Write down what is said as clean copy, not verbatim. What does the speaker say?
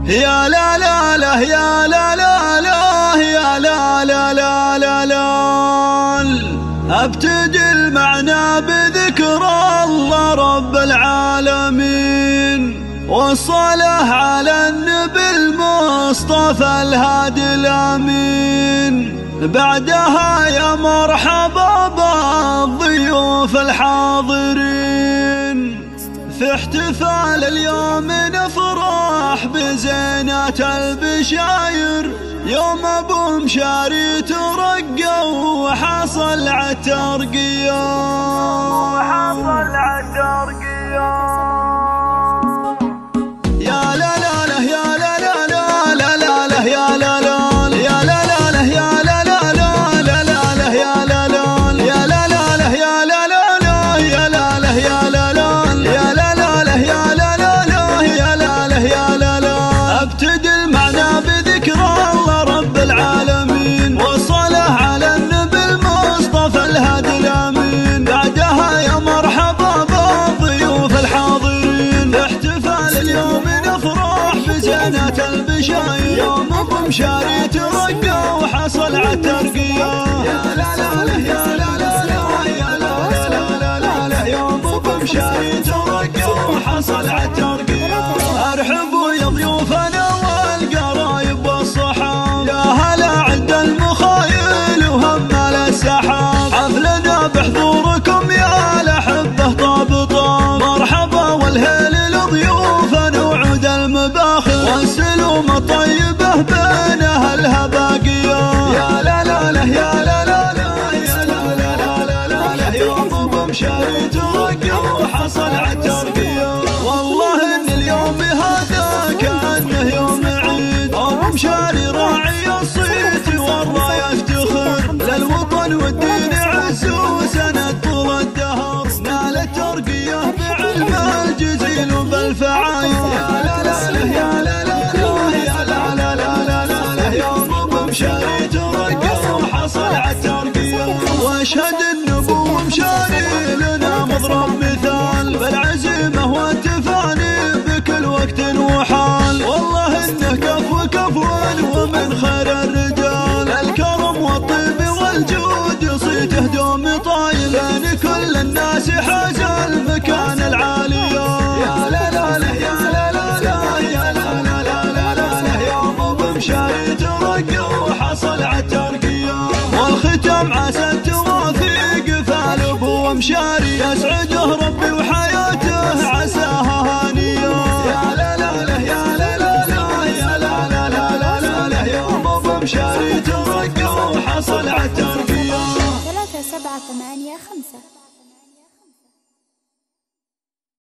يا لا لا لا يا لا لا لا يا لا لا لا لا لا. ابتدي المعنى بذكر الله رب العالمين، والصلاة على النبي المصطفى الهادي الامين. بعدها يا مرحبا بالضيوف الحاضرين، في احتفال اليوم نفرح بزينات البشاير، يوم ابو مشاري ترقى وحصل عالترقية. يا لا لا لا يا لا لا لا لا لا لا يا لا لا يا لا لا لا يا لا لا لا لا لا لا يا لا لا يا لا لا لا يا لا لا لا يا لا لا يا لا لا يا لا لا لا يا لا لا لا يا لا لا يا لا لا. ابتدي المعنى بذكر الله رب العالمين، والصلاة على النبي المصطفى الهادي الامين. بعدها يا مرحبا بالضيوف الحاضرين، احتفال اليوم نفرح بزينات البشاير، يوم ابو مشاري ترقى وحصل عالترقية. يا لا لا لا يا لا لا لا يا لا لا لا لا لا يوم ابو مشاري ترقى وحصل عالترقية. ارحبوا يا ضيوفنا والقرايب والصحاب، يا هلا عند المخايل وهمال السحاب. حفلنا بحضوركم يا الاحبه طاب طاب، مرحبا والهيل لضيوفنا وعود المباخر، والسلوم الطيبه بين اهلها باقيه. يا لا لا لا يا لا لا لا يا لا لا لا لا لا يوم ابو مشاري ترقى وحصل عالترقية. والله ان اليوم هذا كأنه يوم عيد، ابو مشاري راعي الصيت والله يفتخر، للوطن والدين عز وسند طول الدهر، نال الترقية بعلم الجزيل وبالفعايل. يا لا لا لا يا لا لا لا يا لا لا لا لا لا يوم ابو مشاري ترقى وحصل عالترقية. واشهد ان ابو مشاري لنا مضرب مثال بالعزيمة والتفاني بكل وقت وحال، والله انه كفو كفو ومن خير الرجال، الكرم والطيب والجود صيته دوم طايل، بين كل الناس حاز المكان العالية. يا لا لا لا يا لا لا لا يا لا لا لا لا لا يوم ابو مشاري ترقى وحصل عالترقية. والختام عسى التوافيق فعل ابو مشاري، يسعده ربي وحياته عساها هانية. يا لا لا لا يا لا لا لا يا لا لا لا لا لا يوم ابو مشاري ترقى وحصل عالترقية. 3 7 8 5